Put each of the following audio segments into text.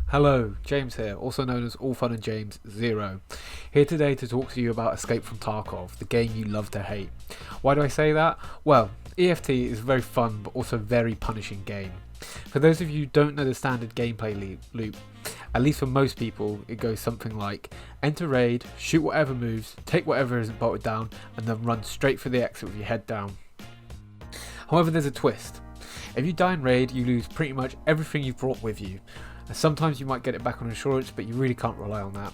Hello, James here, also known as All Fun and James Zero. Here today to talk to you about Escape from Tarkov, the game you love to hate. Why do I say that? Well, EFT is a very fun but also very punishing game. For those of you who don't know the standard gameplay loop, at least for most people, it goes something like enter raid, shoot whatever moves, take whatever isn't bolted down, and then run straight for the exit with your head down. However, there's a twist. If you die in raid, you lose pretty much everything you've brought with you. Sometimes you might get it back on insurance, but you really can't rely on that.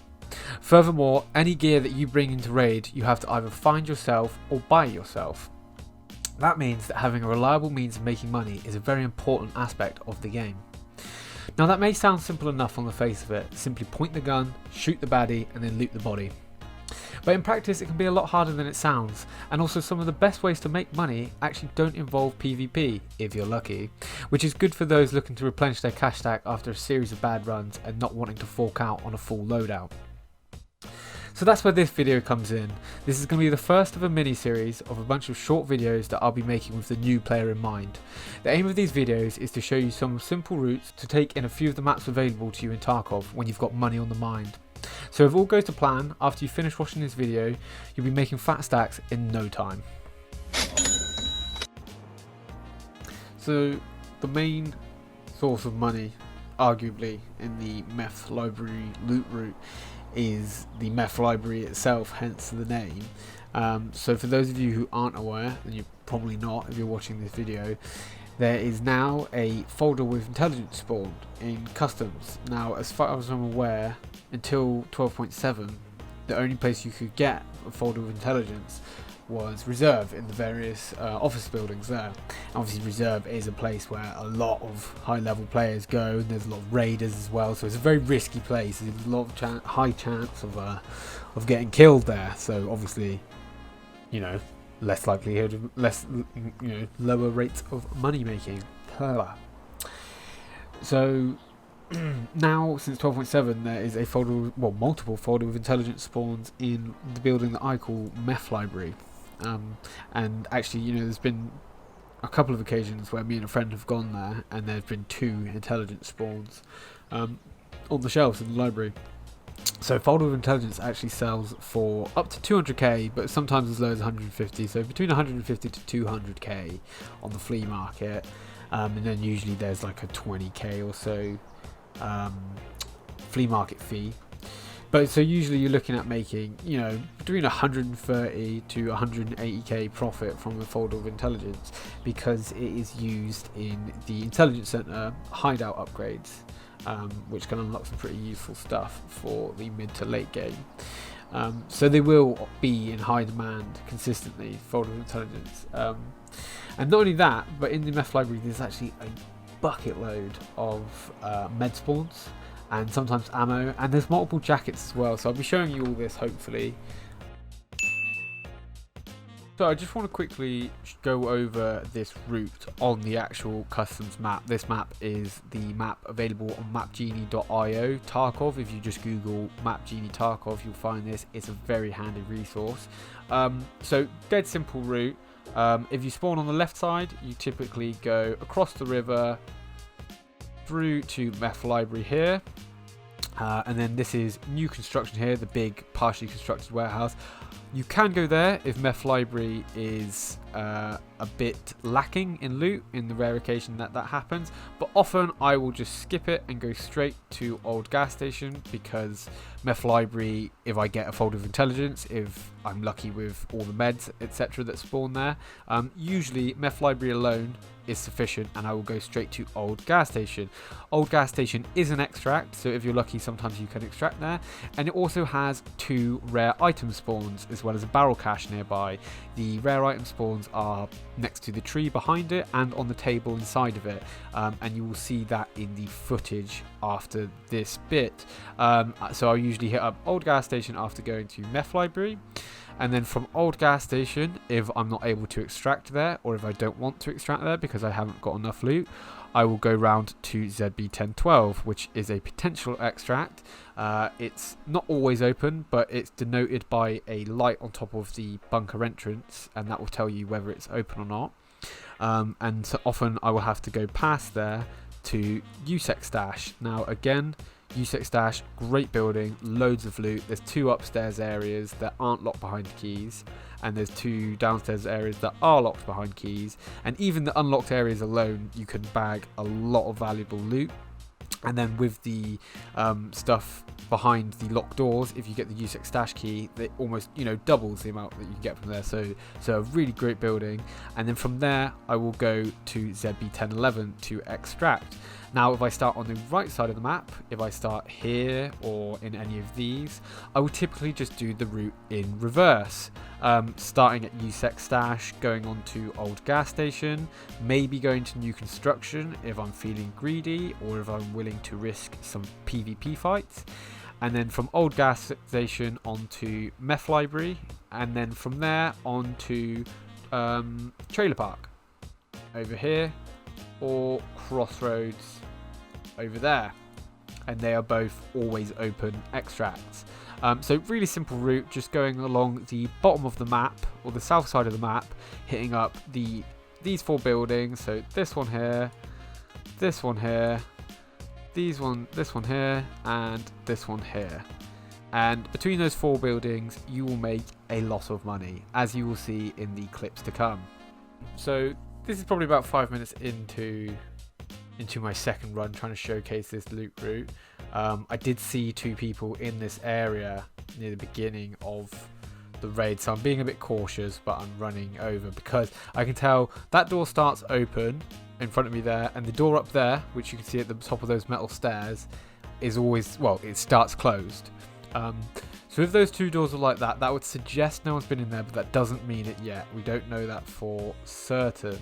Furthermore, any gear that you bring into raid, you have to either find yourself or buy yourself. That means that having a reliable means of making money is a very important aspect of the game. Now that may sound simple enough on the face of it, simply point the gun, shoot the baddie and then loot the body. But in practice it can be a lot harder than it sounds, and also some of the best ways to make money actually don't involve PvP, if you're lucky, which is good for those looking to replenish their cash stack after a series of bad runs and not wanting to fork out on a full loadout. So that's where this video comes in. This is going to be the first of a mini-series of a bunch of short videos that I'll be making with the new player in mind. The aim of these videos is to show you some simple routes to take in a few of the maps available to you in Tarkov when you've got money on the mind. So if all goes to plan, after you finish watching this video, you'll be making fat stacks in no time. So the main source of money, arguably, in the Meth Library loot route is the Meth Library itself, hence the name. So for those of you who aren't aware, and you're probably not if you're watching this video, there is now a folder with intelligence spawned in customs. Now, as far as I'm aware, until 12.7, the only place you could get a folder with intelligence was reserve in the various office buildings there. Obviously reserve is a place where a lot of high level players go, and there's a lot of raiders as well, so it's a very risky place. There's a lot of high chance of getting killed there, so obviously, you know, less likelihood, lower rates of money making. So now, since 12.7, there is a folder, well, multiple folder with intelligence spawns in the building that I call Meth Library. And actually, you know, there's been a couple of occasions where me and a friend have gone there, and there's been 2 intelligence spawns on the shelves in the library. So folder with intelligence actually sells for up to 200k, but sometimes as low as 150. So between 150 to 200k on the flea market, and then usually there's like a 20k or so flea market fee. But so usually you're looking at making, you know, between 130 to 180k profit from a folder of intelligence, because it is used in the intelligence center hideout upgrades, which can unlock some pretty useful stuff for the mid to late game. So they will be in high demand consistently, folder of intelligence. And not only that, but in the Meth Library there's actually a bucket load of med spawns and sometimes ammo, and there's multiple jackets as well, so I'll be showing you all this hopefully. So I just want to quickly go over this route on the actual customs map. This map is the map available on mapgenie.io Tarkov. If you just Google mapgenie Tarkov, you'll find this. It's a very handy resource. So dead simple route. If you spawn on the left side, you typically go across the river through to Meth Library here, and then this is new construction here, the big partially constructed warehouse. You can go there if Meth Library is a bit lacking in loot, in the rare occasion that happens, but often I will just skip it and go straight to Old Gas Station, because Meth Library, if I get a folder of intelligence, if I'm lucky with all the meds etc that spawn there, usually Meth Library alone is sufficient, and I will go straight to Old Gas Station. Old Gas Station is an extract, so if you're lucky sometimes you can extract there, and it also has 2 rare item spawns as well as a barrel cache nearby. The rare item spawns are next to the tree behind it and on the table inside of it, and you will see that in the footage after this bit. So I'll usually hit up Old Gas Station after going to Meth Library, and then from Old Gas Station, if I'm not able to extract there, or if I don't want to extract there because I haven't got enough loot, I will go round to ZB1012, which is a potential extract. It's not always open, but it's denoted by a light on top of the bunker entrance, and that will tell you whether it's open or not. And so often I will have to go past there to USEC stash. Now again, U6 stash, great building, loads of loot. There's 2 upstairs areas that aren't locked behind keys, and there's 2 downstairs areas that are locked behind keys. And even the unlocked areas alone, you can bag a lot of valuable loot. And then with the stuff behind the locked doors, if you get the U6 stash key, it almost, you know, doubles the amount that you can get from there. So a really great building. And then from there, I will go to ZB1011 to extract. Now, if I start on the right side of the map, if I start here or in any of these, I will typically just do the route in reverse. Starting at U6 stash, going on to old gas station, maybe going to new construction if I'm feeling greedy or if I'm willing to risk some PvP fights. And then from old gas station onto Meth Library, and then from there on to trailer park over here, or crossroads over there, and they are both always open extracts. So really simple route, just going along the bottom of the map or the south side of the map, hitting up these 4 buildings. So this one here, this one here, this one here, and this one here. And between those 4 buildings, you will make a lot of money, as you will see in the clips to come. So this is probably about 5 minutes into my second run, trying to showcase this loot route. I did see 2 people in this area near the beginning of the raid, so I'm being a bit cautious, but I'm running over because I can tell that door starts open in front of me there, and the door up there, which you can see at the top of those metal stairs, is always, well, it starts closed. So if those 2 doors are like that, that would suggest no one's been in there, but that doesn't mean it yet. We don't know that for certain.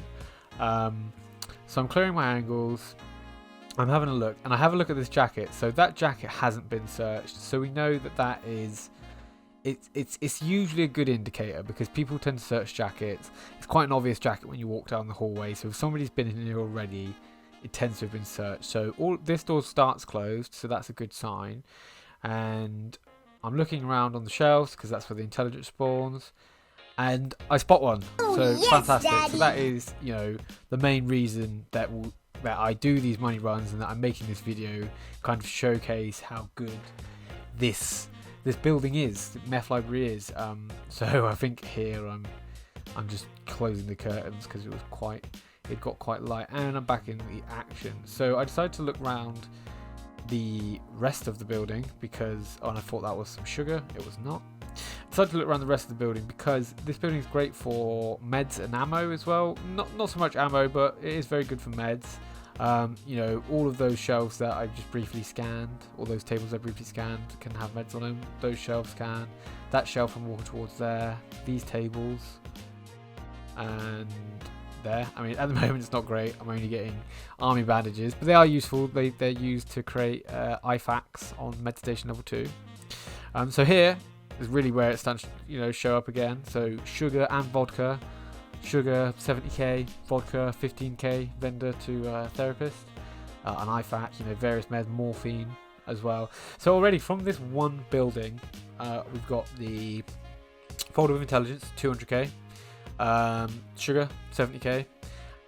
So I'm clearing my angles, I'm having a look, and I have a look at this jacket. So that jacket hasn't been searched, so we know that is, it's usually a good indicator, because people tend to search jackets. It's quite an obvious jacket when you walk down the hallway, so if somebody's been in here already, it tends to have been searched. So this door starts closed, so that's a good sign. And I'm looking around on the shelves, because that's where the intelligence spawns. And I spot one, so yes, fantastic. Daddy. So that is, you know, the main reason that I do these money runs, and that I'm making this video, kind of showcase how good this building is, Meth Library is. So I think here I'm just closing the curtains because it got quite light, and I'm back in the action. So I decided to look around the rest of the building because, and I thought that was some sugar. It was not. Decided to look around the rest of the building because this building is great for meds and ammo as well. Not so much ammo, but it is very good for meds. You know, all of those shelves that I just briefly scanned, all those tables I briefly scanned can have meds on them. Those shelves can. That shelf I'm walking towards there. These tables. And there. I mean, at the moment it's not great. I'm only getting army bandages, but they are useful. They're used to create IFAKs on med station level 2. So here is really where it starts, you know, show up again. So sugar and vodka. Sugar 70k, vodka 15k, vendor to therapist, an IFAK, you know, various meds, morphine as well. So already from this one building, we've got the folder with intelligence 200k, sugar 70k,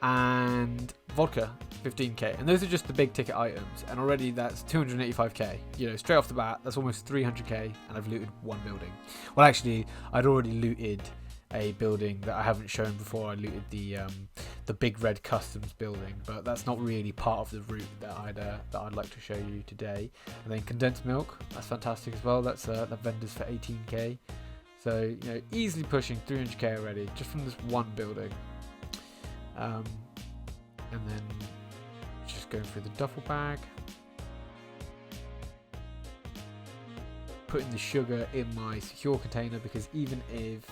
and vodka 15k, and those are just the big ticket items, and already that's 285k, you know, straight off the bat. That's almost 300k, and I've looted one building. Well, actually I'd already looted a building that I haven't shown before. I looted the big red customs building, but that's not really part of the route that I'd like to show you today. And then condensed milk, that's fantastic as well. That's that vendors for 18k, so you know, easily pushing 300k already just from this one building. And then just going through the duffel bag, putting the sugar in my secure container, because even if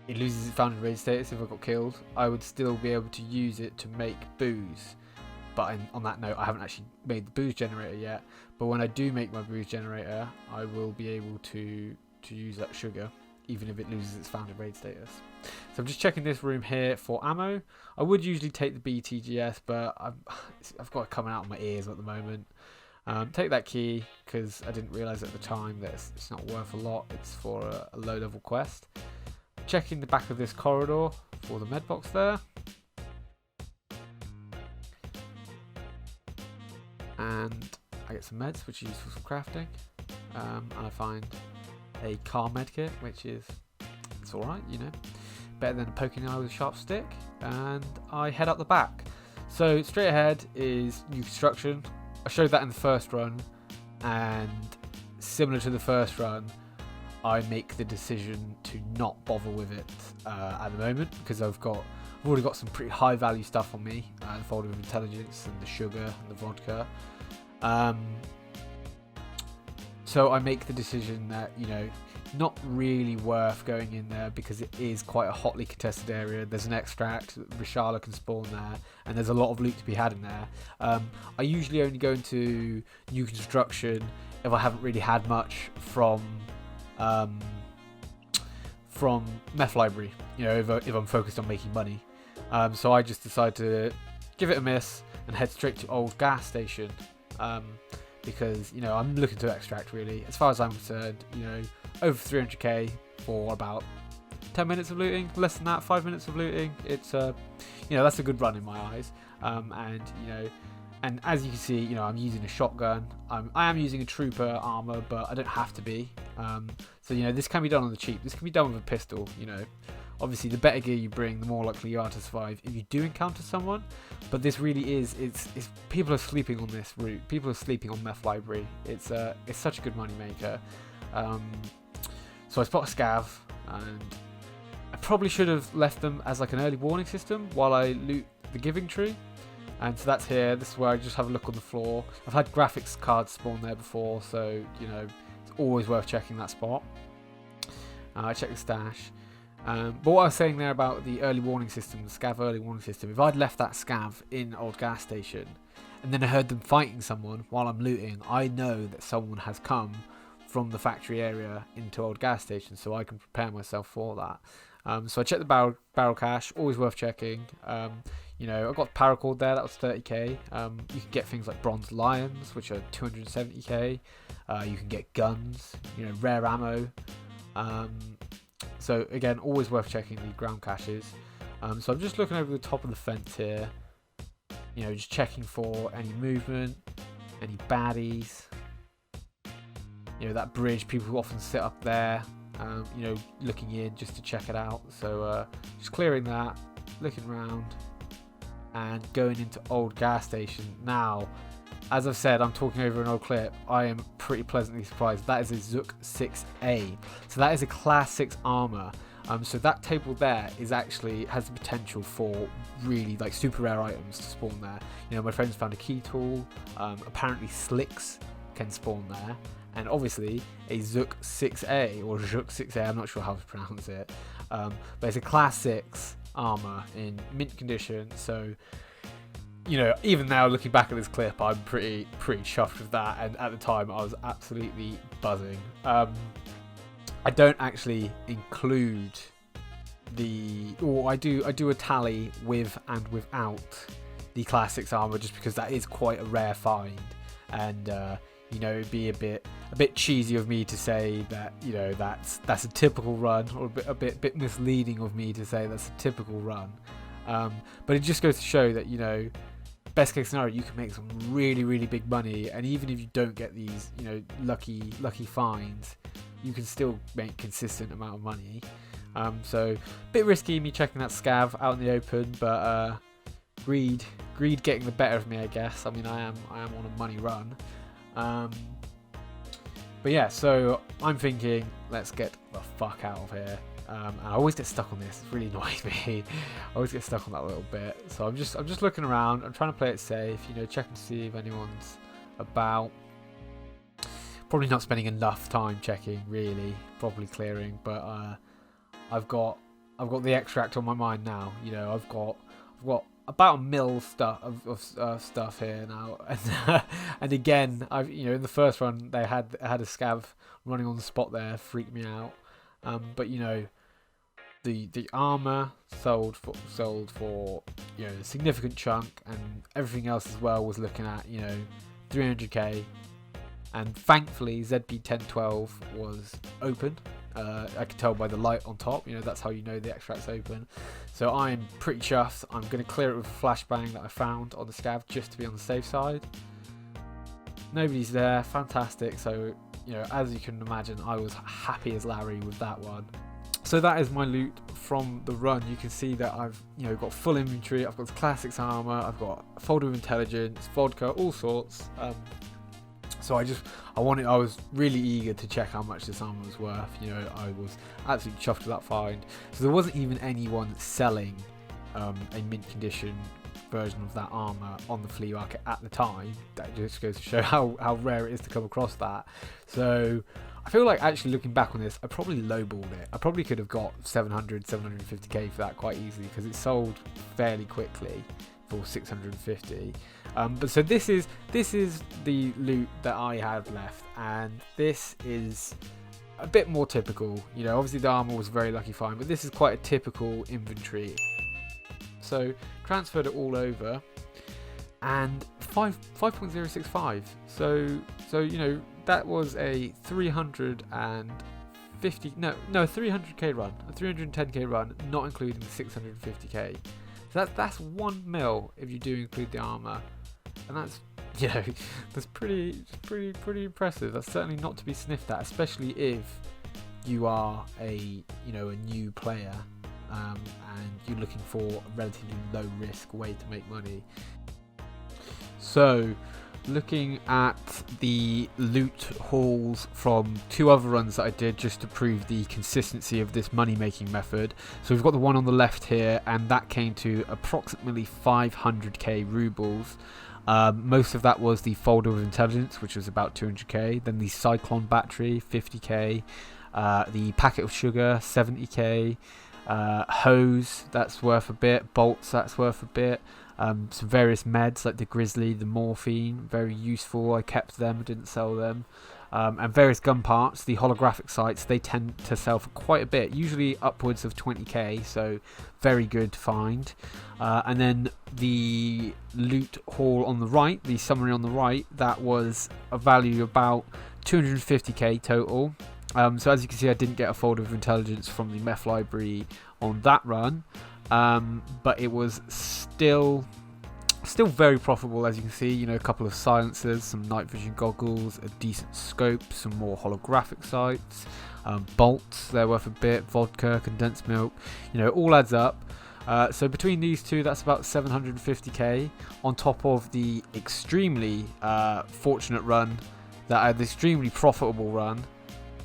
it loses its founded raid status, if I got killed, I would still be able to use it to make booze. But on that note, I haven't actually made the booze generator yet, but when I do make my booze generator, I will be able to use that sugar even if it loses its founded raid status. So I'm just checking this room here for ammo. I would usually take the BTGS, but I've got it coming out of my ears at the moment. Take that key because I didn't realise at the time that it's not worth a lot. It's for a low level quest. Checking the back of this corridor for the med box there. and I get some meds, which are useful for crafting. And I find a car med kit, which is, it's alright, you know, better than poking an eye with a sharp stick. And I head up the back. So straight ahead is new construction. I showed that in the first run, and similar to the first run, I make the decision to not bother with it at the moment, because I've already got some pretty high value stuff on me, the folder of intelligence and the sugar and the vodka. So I make the decision that, you know, not really worth going in there, because it is quite a hotly contested area. There's an extract, Rishala can spawn there, and there's a lot of loot to be had in there. I usually only go into new construction if I haven't really had much from Meth Library, you know, if I'm focused on making money. So I just decide to give it a miss and head straight to old gas station, because, you know, I'm looking to extract really. As far as I'm concerned, you know, over 300k for about 10 minutes of looting, less than that, 5 minutes of looting. It's you know, that's a good run in my eyes. And you know, and as you can see, you know, I'm using a shotgun. I am using a trooper armor, but I don't have to be. So you know, this can be done on the cheap. This can be done with a pistol. You know, obviously the better gear you bring, the more likely you are to survive if you do encounter someone. But this really is, it's people are sleeping on this route. People are sleeping on Meth Library. It's such a good money maker. So I spot a scav, and I probably should have left them as like an early warning system while I loot the giving tree. And so that's here. This is where I just have a look on the floor. I've had graphics cards spawn there before, so you know, it's always worth checking that spot. I check the stash. But what I was saying there about the early warning system, the scav early warning system, if I'd left that scav in old gas station and then I heard them fighting someone while I'm looting, I know that someone has come from the factory area into old gas station, so I can prepare myself for that. So I checked the barrel cache, always worth checking. You know, I got paracord there, that was 30k. You can get things like bronze lions, which are 270k. You can get guns, you know, rare ammo. So again, always worth checking the ground caches. So I'm just looking over the top of the fence here, you know, just checking for any movement, any baddies. You know, that bridge, people often sit up there, you know, looking in just to check it out. So just clearing that, looking around, and going into old gas station. Now, as I've said, I'm talking over an old clip. I am pretty pleasantly surprised. That is a Zook 6A. So that is a class 6 armor. So that table there is actually has the potential for really like super rare items to spawn there. You know, my friends found a key tool. Apparently slicks can spawn there. And obviously a Zook 6A or Zook 6A, I'm not sure how to pronounce it. But it's a class 6 armor in mint condition. So, you know, even now looking back at this clip, I'm pretty chuffed with that. And at the time, I was absolutely buzzing. I don't actually include I do a tally with and without the class 6 armor, just because that is quite a rare find. And you know, it'd be a bit cheesy of me to say that, you know, that's a typical run, or a bit misleading of me to say that's a typical run. But it just goes to show that, you know, best case scenario, you can make some really big money, and even if you don't get these, you know, lucky finds, you can still make consistent amount of money. So a bit risky me checking that scav out in the open, but greed getting the better of me, I guess. I mean, I am on a money run. But yeah, so I'm thinking, let's get the fuck out of here. And I always get stuck on this. It's really annoying me. I always get stuck on that little bit. So I'm just looking around. I'm trying to play it safe. You know, checking to see if anyone's about. Probably not spending enough time checking, really. Probably clearing, but I've got the extract on my mind now. You know, I've got about a mil of stuff here now, and again, you know, in the first run they had a scav running on the spot there, freaked me out. But you know, the armor sold for you know, a significant chunk, and everything else as well was looking at, you know, 300k. And thankfully ZB1012 was open. I could tell by the light on top, you know, that's how you know the extract's open. So I'm pretty chuffed. I'm going to clear it with a flashbang that I found on the scav just to be on the safe side. Nobody's there, fantastic. So, you know, as you can imagine, I was happy as Larry with that one. So that is my loot from the run. You can see that I've, you know, got full inventory. I've got the classics armor. I've got a folder of intelligence, vodka, all sorts. So I was really eager to check how much this armor was worth. You know, I was absolutely chuffed with that find. So there wasn't even anyone selling a mint condition version of that armor on the flea market at the time. That just goes to show how rare it is to come across that. So I feel like, actually looking back on this, I probably lowballed it. I probably could have got 750k for that quite easily, because it sold fairly quickly for 650. But so this is the loot that I had left, and this is a bit more typical. You know, obviously the armor was a very lucky find, but this is quite a typical inventory. So transferred it all over, and 5.065. So you know, that was a 300k run, a 310k run, not including the 650k. So that's 1 mil if you do include the armor, and that's, you know, that's pretty impressive. That's certainly not to be sniffed at, especially if you are a new player, and you're looking for a relatively low risk way to make money. So, looking at the loot hauls from 2 other runs that I did, just to prove the consistency of this money making method. So we've got the one on the left here, and that came to approximately 500k rubles. Most of that was the folder of intelligence, which was about 200k. Then the cyclone battery, 50k. The packet of sugar, 70k. Hose, that's worth a bit. Bolts, that's worth a bit. Some various meds like the grizzly, the morphine, very useful. I kept them, I didn't sell them. And various gun parts, the holographic sights, they tend to sell for quite a bit, usually upwards of 20k, so very good find. And then the loot haul on the right, the summary on the right, that was a value about 250k total. So as you can see, I didn't get a folder of intelligence from the Meth Library on that run, but it was still very profitable. As you can see, you know, a couple of silencers, some night vision goggles, a decent scope, some more holographic sights, bolts, they're worth a bit, vodka, condensed milk, you know, all adds up. So between these two, that's about 750k, on top of the extremely fortunate run, the extremely profitable run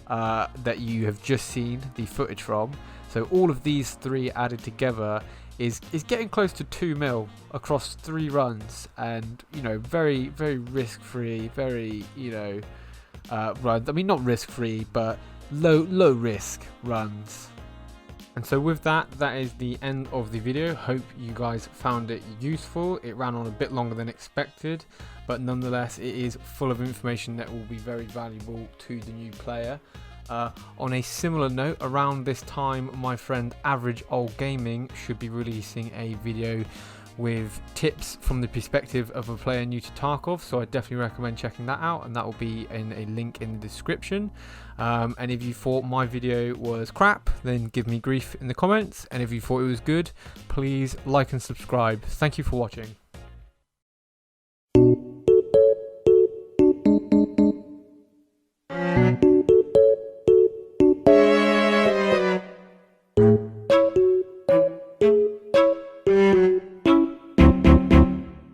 that you have just seen the footage from. So all of these 3 added together is getting close to 2 mil across 3 runs, and, you know, very risk free, very, you know, runs. I mean, not risk free, but low risk runs. And so with that is the end of the video. Hope you guys found it useful. It ran on a bit longer than expected, but nonetheless it is full of information that will be very valuable to the new player. On a similar note, around this time, my friend Average Old Gaming should be releasing a video with tips from the perspective of a player new to Tarkov, so I definitely recommend checking that out, and that will be in a link in the description. And if you thought my video was crap, then give me grief in the comments, and if you thought it was good, please like and subscribe. Thank you for watching.